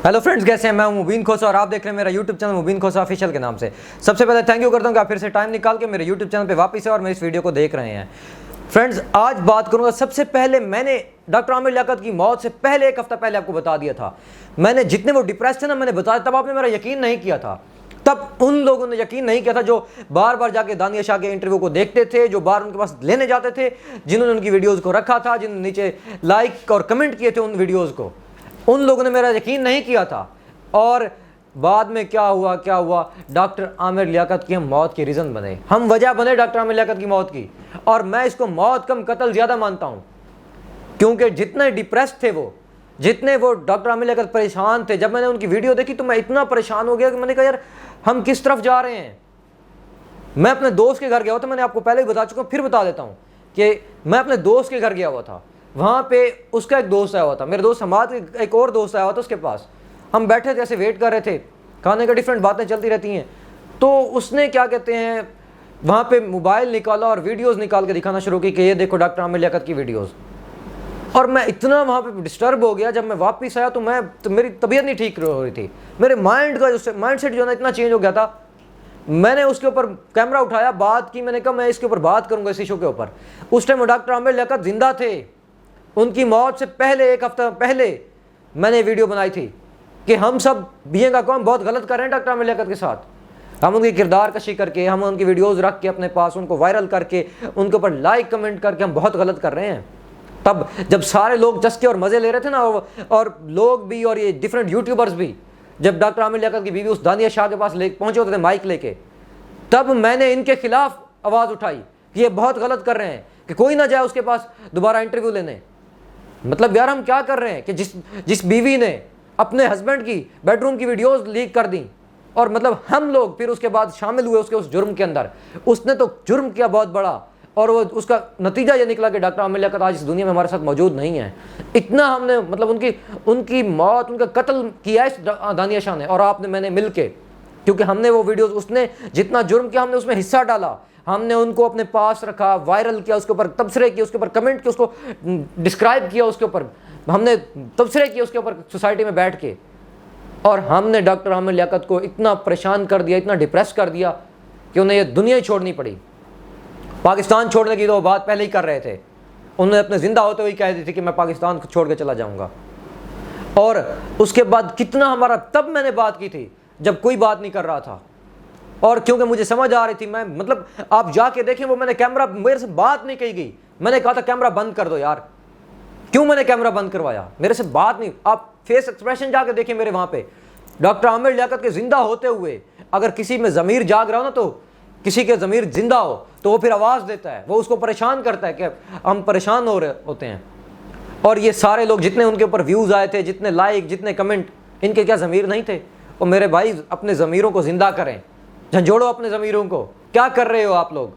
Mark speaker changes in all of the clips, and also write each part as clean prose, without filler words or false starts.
Speaker 1: Hello friends, कैसे हैं? मैं हूं मुबीन खोसा और आप देख रहे हैं मेरा यूट्यूब चैनल मुबीन खोसा ऑफिशियल के नाम से। सबसे पहले थैंक यू करता हूं कि आप फिर से टाइम निकाल के मेरे यूट्यूब चैनल पे वापस है और मेरे इस वीडियो को देख रहे हैं। फ्रेंड्स, आज बात करूंगा, सबसे पहले मैंने डॉक्टर आमिर लियाकत की मौत से पहले एक हफ्ता पहले आपको बता दिया था। मैंने जितने वो डिप्रेस थे ना, मैंने बताया, तब आपने मेरा यकीन नहीं किया था। तब उन लोगों ने यकीन नहीं किया था जो बार बार जाके दानिया शाह के इंटरव्यू को देखते थे, जो बार उनके पास लेने जाते थे, जिन्होंने उनकी वीडियोज़ को रखा था, जिन्होंने नीचे लाइक और कमेंट किए थे उन वीडियोज़ को, उन लोगों ने मेरा यकीन नहीं किया था। और बाद में क्या हुआ, डॉक्टर आमिर लियाकत की हम मौत के रीज़न बने, हम वजह बने डॉक्टर आमिर लियाकत की मौत की। और मैं इसको मौत कम कत्ल ज़्यादा मानता हूँ, क्योंकि जितने डिप्रेस थे वो, जितने वो डॉक्टर आमिर लियाकत परेशान थे, जब मैंने उनकी वीडियो देखी तो मैं इतना परेशान हो गया कि मैंने कहा यार हम किस तरफ जा रहे हैं। मैं अपने दोस्त के घर गया हुआ था, मैंने आपको पहले ही बता चुका हूँ, फिर बता देता हूँ कि मैं अपने दोस्त के घर गया हुआ था। वहाँ पे उसका एक दोस्त आया हुआ था, मेरे दोस्त हमाद एक और दोस्त आया हुआ था उसके पास। हम बैठे थे, ऐसे वेट कर रहे थे, खाने का डिफरेंट बातें चलती रहती हैं। तो उसने क्या कहते हैं, वहाँ पे मोबाइल निकाला और वीडियोस निकाल के दिखाना शुरू की कि ये देखो डॉक्टर आमिर लियाकत की वीडियोस। और मैं इतना वहाँ पे डिस्टर्ब हो गया, जब मैं वापस आया तो मेरी तबीयत नहीं ठीक हो रही थी, मेरे माइंड का जो माइंड सेट जो है ना इतना चेंज हो गया था। मैंने उसके ऊपर कैमरा उठाया, बात की, मैंने कहा मैं इसके ऊपर बात करूँगा, इस इशू के ऊपर। उस टाइम डॉक्टर आमिर लियाकत जिंदा थे, उनकी मौत से पहले एक हफ्ता पहले मैंने वीडियो बनाई थी कि हम सब बीइंग का कौम बहुत गलत कर रहे हैं डॉक्टर आमिर लियाकत के साथ। हम उनकी किरदार कशी करके, हम उनकी वीडियोस रख के अपने पास, उनको वायरल करके, उनके ऊपर लाइक कमेंट करके हम बहुत गलत कर रहे हैं। तब जब सारे लोग चस्के और मज़े ले रहे थे ना, और लोग भी और ये डिफरेंट यूट्यूबर्स भी, जब डॉक्टर आमिर लियाकत की बीवी उस दानिया शाह के पास पहुंचे होते थे माइक लेके, तब मैंने इनके खिलाफ आवाज़ उठाई कि ये बहुत गलत कर रहे हैं, कि कोई ना जाए उसके पास दोबारा इंटरव्यू लेने। मतलब यार हम क्या कर रहे हैं कि जिस बीवी ने अपने हस्बैंड की बेडरूम की वीडियोस लीक कर दी, और मतलब हम लोग फिर उसके बाद शामिल हुए उसके उस जुर्म के अंदर। उसने तो जुर्म किया बहुत बड़ा, और वो उसका नतीजा ये निकला कि डॉक्टर आमिर लियाकत आज इस दुनिया में हमारे साथ मौजूद नहीं है। इतना हमने मतलब उनकी मौत, उनका कत्ल किया है इस दानिया शाह ने और आपने, मैंने मिल के, क्योंकि हमने वो वीडियोस, उसने जितना जुर्म किया हमने उसमें हिस्सा डाला, हमने उनको अपने पास रखा, वायरल किया, उसके ऊपर तबसरे किए, उसके ऊपर कमेंट किए, उसको डिस्क्राइब किया, उसके ऊपर हमने तबसरे किए उसके ऊपर सोसाइटी में बैठ के। और हमने डॉक्टर आमिर लियाकत को इतना परेशान कर दिया, इतना डिप्रेस कर दिया कि उन्हें ये दुनिया ही छोड़नी पड़ी। पाकिस्तान छोड़ने की तो बात पहले ही कर रहे थे, उन्होंने अपने ज़िंदा होते हुए कह दी थी कि मैं पाकिस्तान को छोड़ के चला जाऊँगा। और उसके बाद कितना हमारा, तब मैंने बात की थी जब कोई बात नहीं कर रहा था, और क्योंकि मुझे समझ आ रही थी, मैं मतलब आप जाके देखें, वो मैंने कैमरा, मेरे से बात नहीं कही गई, मैंने कहा था कैमरा बंद कर दो यार। क्यों मैंने कैमरा बंद करवाया? मेरे से बात नहीं, आप फेस एक्सप्रेशन जाके देखें मेरे वहाँ पे, डॉक्टर आमिर लियाकत के जिंदा होते हुए अगर किसी में ज़मीर जाग रहा हो ना, तो किसी के ज़मीर जिंदा हो तो वो फिर आवाज़ देता है, वो उसको परेशान करता है कि हम परेशान हो रहे होते हैं। और ये सारे लोग जितने उनके ऊपर व्यूज़ आए थे, जितने लाइक, जितने कमेंट, इनके क्या ज़मीर नहीं थे? और मेरे भाई अपने ज़मीरों को ज़िंदा करें, झंझोड़ो अपने ज़मीरों को, क्या कर रहे हो आप लोग?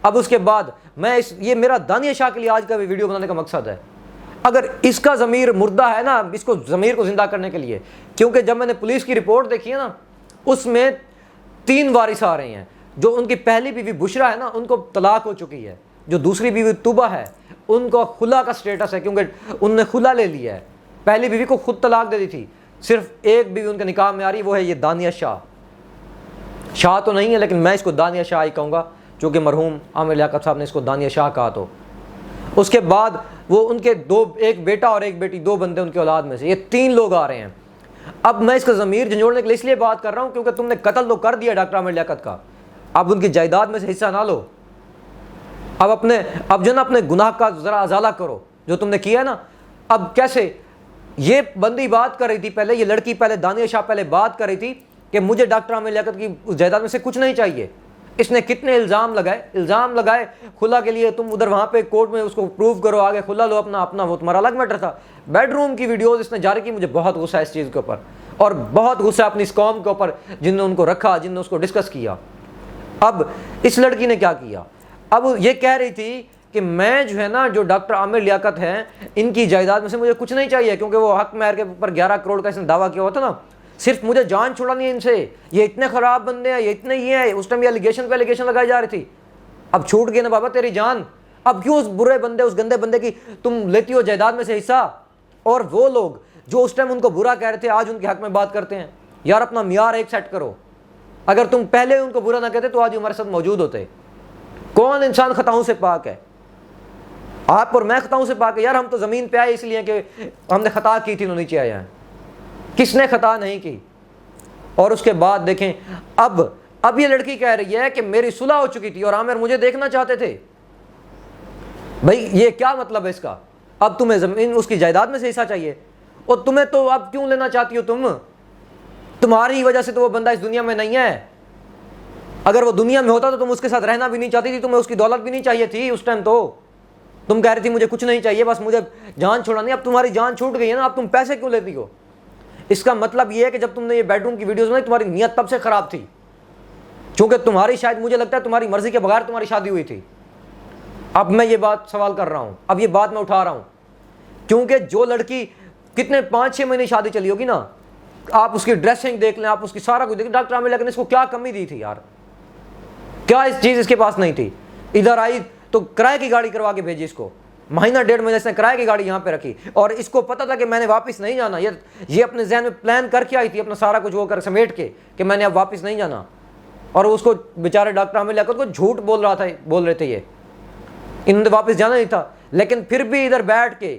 Speaker 1: अब उसके बाद मैं ये मेरा दानिया शाह के लिए आज का वीडियो बनाने का मकसद है, अगर इसका ज़मीर मुर्दा है ना, इसको ज़मीर को ज़िंदा करने के लिए। क्योंकि जब मैंने पुलिस की रिपोर्ट देखी है ना, उसमें 3 वारिस आ रहे हैं। जो उनकी पहली बीवी बुशरा है ना, उनको तलाक हो चुकी है, जो दूसरी बीवी तुबा है उनको खुला का स्टेटस है, क्योंकि उनने खुला ले लिया है। पहली बीवी को खुद तलाक दे दी थी, सिर्फ एक बीवी उनके निकाह में आ रही, वो है ये दानिया शाह। शाह तो नहीं है, लेकिन मैं इसको दानिया शाह ही कहूँगा, चूँकि मरहूम आमिर लियाकत साहब ने इसको दानिया शाह कहा। तो उसके बाद वो उनके एक बेटा और एक बेटी, 2 बंदे उनके औलाद में से, ये 3 लोग आ रहे हैं। अब मैं इसका ज़मीर झंझोड़ने के लिए इसलिए बात कर रहा हूँ क्योंकि तुमने कत्ल तो कर दिया डॉक्टर आमिर लियाकत का, अब उनकी जायदाद में से हिस्सा ना लो। अब जो ना अपने गुनाह का ज़रा अजाला करो जो तुमने किया है ना। अब कैसे, ये बंदी बात कर रही थी पहले, ये लड़की पहले, दानिया शाह पहले बात कर रही थी कि मुझे डॉक्टर आमिर लियाकत की उस जायदाद में से कुछ नहीं चाहिए। इसने कितने इल्ज़ाम लगाए खुला के लिए, तुम उधर वहाँ पे कोर्ट में उसको प्रूव करो, आगे खुला लो अपना, वो तुम्हारा अलग मैटर था। बेडरूम की वीडियोस इसने जारी की, मुझे बहुत गुस्सा है इस चीज़ के ऊपर, और बहुत गुस्सा अपनी इस कौम के ऊपर जिनने उनको रखा, जिनने उसको डिस्कस किया। अब इस लड़की ने क्या किया, अब ये कह रही थी कि मैं जो है ना, जो डॉक्टर आमिर लियाकत हैं, इनकी जायदाद में से मुझे कुछ नहीं चाहिए, क्योंकि वो हक महर के ऊपर 11 करोड़ का इसने दावा किया हुआ था ना, सिर्फ मुझे जान छुड़ानी है इनसे, ये इतने ख़राब बंदे हैं, ये इतने ये हैं। उस टाइम ये एलिगेशन पे एलिगेशन लगाई जा रही थी। अब छूट गई ना बाबा तेरी जान, अब क्यों उस बुरे बंदे, उस गंदे बंदे की तुम लेती हो जायदाद में से हिस्सा? और वो लोग جو اس ٹائم ان کو برا کہہ رہے تھے آج ان کے حق میں بات کرتے ہیں. یار اپنا معیار ایک سیٹ کرو. اگر تم پہلے ان کو برا نہ کہتے تو آج ہمارے ساتھ موجود ہوتے. کون انسان خطاؤں سے پاک ہے؟ آپ اور میں خطاؤں سے پاک ہے. یار ہم تو زمین پہ آئے اس لیے کہ ہم نے خطا کی تھی، انہوں نیچے آئے ہیں. کس نے خطا نہیں کی؟ اور اس کے بعد دیکھیں اب یہ لڑکی کہہ رہی ہے کہ میری صلح ہو چکی تھی اور عامر مجھے دیکھنا چاہتے تھے. بھائی یہ کیا مطلب ہے اس کا؟ اب تمہیں زمین اس کی جائیداد میں سے حصہ چاہیے، اور تمہیں تو اب کیوں لینا چاہتی ہو؟ تمہاری وجہ سے تو وہ بندہ اس دنیا میں نہیں ہے. اگر وہ دنیا میں ہوتا تو تم اس کے ساتھ رہنا بھی نہیں چاہتی تھی، تمہیں اس کی دولت بھی نہیں چاہیے تھی. اس ٹائم تو تم کہہ رہی تھی مجھے کچھ نہیں چاہیے، بس مجھے جان چھوڑانی. اب تمہاری جان چھوٹ گئی ہے نا، اب تم پیسے کیوں لیتی ہو؟ اس کا مطلب یہ ہے کہ جب تم نے یہ بیڈ روم کی ویڈیوز بنائی تمہاری نیت تب سے خراب تھی، چونکہ تمہاری شاید مجھے لگتا ہے تمہاری مرضی کے بغیر تمہاری شادی ہوئی تھی. اب میں یہ بات سوال کر رہا ہوں، اب یہ بات میں اٹھا رہا ہوں، کیونکہ جو لڑکی کتنے 5-6 مہینے شادی چلی ہوگی نا، آپ اس کی ڈریسنگ دیکھ لیں، آپ اس کی سارا کچھ دیکھ لیں. ڈاکٹر عامر لیاقت نے اس کو کیا کمی دی تھی یار؟ کیا اس چیز اس کے پاس نہیں تھی؟ ادھر آئی تو کرائے کی گاڑی کروا کے بھیجی اس کو. مہینہ 1.5 مہینے اس نے کرائے کی گاڑی یہاں پہ رکھی، اور اس کو پتا تھا کہ میں نے واپس نہیں جانا. یہ اپنے ذہن میں پلان کر کے آئی تھی، اپنا سارا کچھ وہ کر سمیٹ کے کہ میں نے اب واپس نہیں جانا. اور اس کو بیچارے ڈاکٹر عامر لیاقت کو جھوٹ بول رہے تھے یہ، انہوں نے واپس جانا نہیں تھا، لیکن پھر بھی ادھر بیٹھ کے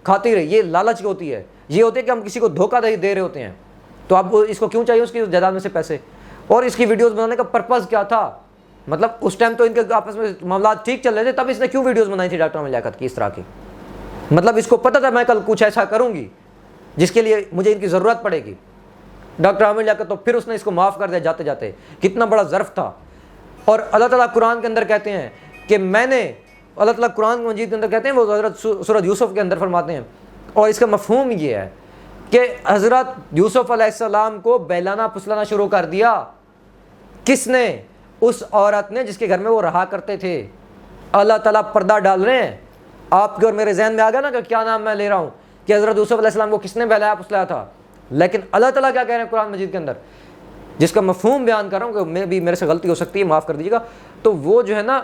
Speaker 1: کھاتی رہی. یہ لالچ ہوتی ہے، یہ ہوتی ہے کہ ہم کسی کو دھوکہ دے رہے ہوتے ہیں. تو اب اس کو کیوں چاہیے اس کی جائیداد میں سے پیسے؟ اور اس کی ویڈیوز بنانے کا پرپز کیا تھا؟ مطلب اس ٹائم تو ان کے آپس میں معاملات ٹھیک چل رہے تھے، تب اس نے کیوں ویڈیوز بنائی تھی ڈاکٹر عامر لیاقت کی اس طرح کی؟ مطلب اس کو پتہ تھا میں کل کچھ ایسا کروں گی جس کے لیے مجھے ان کی ضرورت پڑے گی. ڈاکٹر عامر لیاقت تو پھر اس نے اس کو معاف کر دیا جاتے جاتے. کتنا بڑا ظرف تھا. اور اللہ تعالیٰ قرآن کے اندر کہتے ہیں کہ میں نے، اللہ تعالیٰ قرآن مجید کے اندر کہتے ہیں، وہ حضرت سورۃ یوسف کے اندر فرماتے ہیں، اور اس کا مفہوم یہ ہے کہ حضرت یوسف علیہ السلام کو بہلانا پھسلانا شروع کر دیا. کس نے؟ اس عورت نے جس کے گھر میں وہ رہا کرتے تھے. اللہ تعالیٰ پردہ ڈال رہے ہیں. آپ کے اور میرے ذہن میں آ گیا نا کہ کیا نام میں لے رہا ہوں، کہ حضرت یوسف علیہ السلام کو کس نے بہلایا پھسلایا تھا. لیکن اللہ تعالیٰ کیا کہہ رہے ہیں قرآن مجید کے اندر، جس کا مفہوم بیان کر رہا ہوں کہ میرے سے غلطی ہو سکتی ہے، معاف کر دیجیے گا. تو وہ جو ہے نا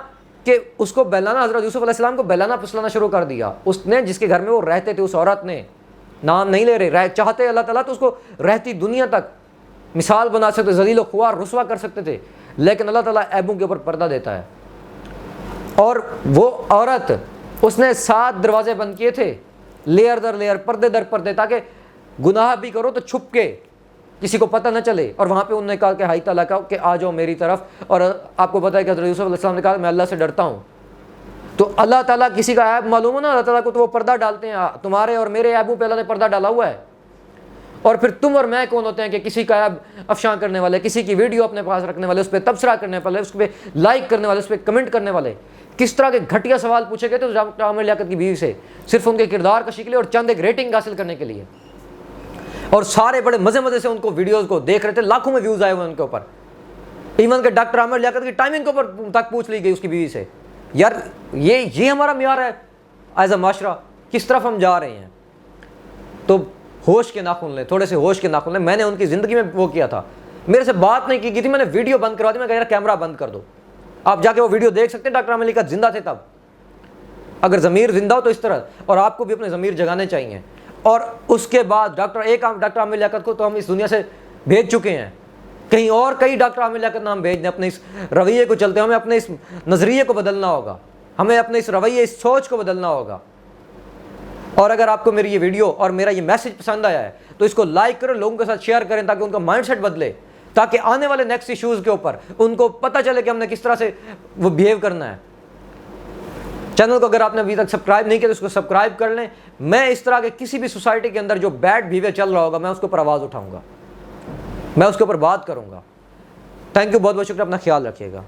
Speaker 1: کہ اس کو بہلانا، حضرت یوسف علیہ السلام کو بہلانا پھسلانا شروع کر دیا. اس نے جس کے گھر میں وہ رہتے تھے، اس عورت نے، نام نہیں لے رہے، چاہتے اللہ تعالیٰ تو اس کو رہتی دنیا تک مثال بنا سکتے، ذلیل و خوار رسوا کر سکتے تھے، لیکن اللہ تعالیٰ عیبوں کے اوپر پردہ دیتا ہے. اور وہ عورت، اس نے 7 دروازے بند کیے تھے، لیئر در لیئر، پردے در پردے، تاکہ گناہ بھی کرو تو چھپ کے کسی کو پتہ نہ چلے. اور وہاں پہ انہوں نے کہا کہ ہائی تعالیٰ کا کہ آ جاؤ میری طرف. اور آپ کو پتہ ہے کہ حضرت یوسف علیہ السلام نے کہا میں اللہ سے ڈرتا ہوں. تو اللہ تعالیٰ کسی کا عیب معلوم ہو نا، اللہ تعالیٰ کو تو وہ پردہ ڈالتے ہیں. تمہارے اور میرے عیبوں پہ اللہ نے پردہ ڈالا ہوا ہے. اور پھر تم اور میں کون ہوتے ہیں کہ کسی کا عیب افشاں کرنے والے، کسی کی ویڈیو اپنے پاس رکھنے والے، اس پہ تبصرہ کرنے والے، اس پہ لائک کرنے والے، اس پہ کمنٹ کرنے والے. کس طرح کے گھٹیا سوال پوچھے گئے تھے ڈاکٹر عامر لیاقت کی بیوی سے، صرف ان کے کردار کشی کے لیے اور چند ایک ریٹنگ حاصل کرنے کے لیے. اور سارے بڑے مزے سے ان کو ویڈیوز کو دیکھ رہے تھے، لاکھوں میں ویوز آئے ہوئے ان کے اوپر. ایون کہ ڈاکٹر عامر لیاقت کی ٹائمنگ کے اوپر تک پوچھ لی گئی اس کی بیوی سے. یار یہ ہمارا معیار ہے ایز اے معاشرہ؟ کس طرف ہم جا رہے ہیں؟ تو ہوش کے ناخن لیں، تھوڑے سے ہوش کے ناخن لیں. میں نے ان کی زندگی میں وہ کیا تھا، میرے سے بات نہیں کی تھی، میں نے ویڈیو بند کروا دی. میں کہا یار کیمرہ بند کر دو. آپ جا کے وہ ویڈیو دیکھ سکتے ہیں، ڈاکٹر عامر لیاقت زندہ تھے تب. اگر ضمیر زندہ ہو تو اس طرح، اور آپ کو بھی اپنے ضمیر جگانے چاہیے. اور اس کے بعد ڈاکٹر عامر لیاقت کو تو ہم اس دنیا سے بھیج چکے ہیں. کہیں اور کئی ڈاکٹر عامر لیاقت نام بھیج دیں. اپنے اس رویے کو چلتے ہمیں اپنے اس نظریے کو بدلنا ہوگا، ہمیں اپنے اس رویے، اس سوچ کو بدلنا ہوگا. اور اگر آپ کو میری یہ ویڈیو اور میرا یہ میسج پسند آیا ہے تو اس کو لائک کریں، لوگوں کے ساتھ شیئر کریں، تاکہ ان کا مائنڈ سیٹ بدلے، تاکہ آنے والے نیکسٹ ایشوز کے اوپر ان کو پتہ چلے کہ ہم نے کس طرح سے وہ بیہیو کرنا ہے. چینل کو اگر آپ نے ابھی تک سبسکرائب نہیں کیا تو اس کو سبسکرائب کر لیں. میں اس طرح کے کسی بھی سوسائٹی کے اندر جو بیڈ بیہیویئر چل رہا ہوگا، میں اس کے اوپر آواز اٹھاؤں گا، میں اس کے اوپر بات کروں گا. تھینک یو، بہت بہت شکریہ. اپنا خیال رکھیے گا.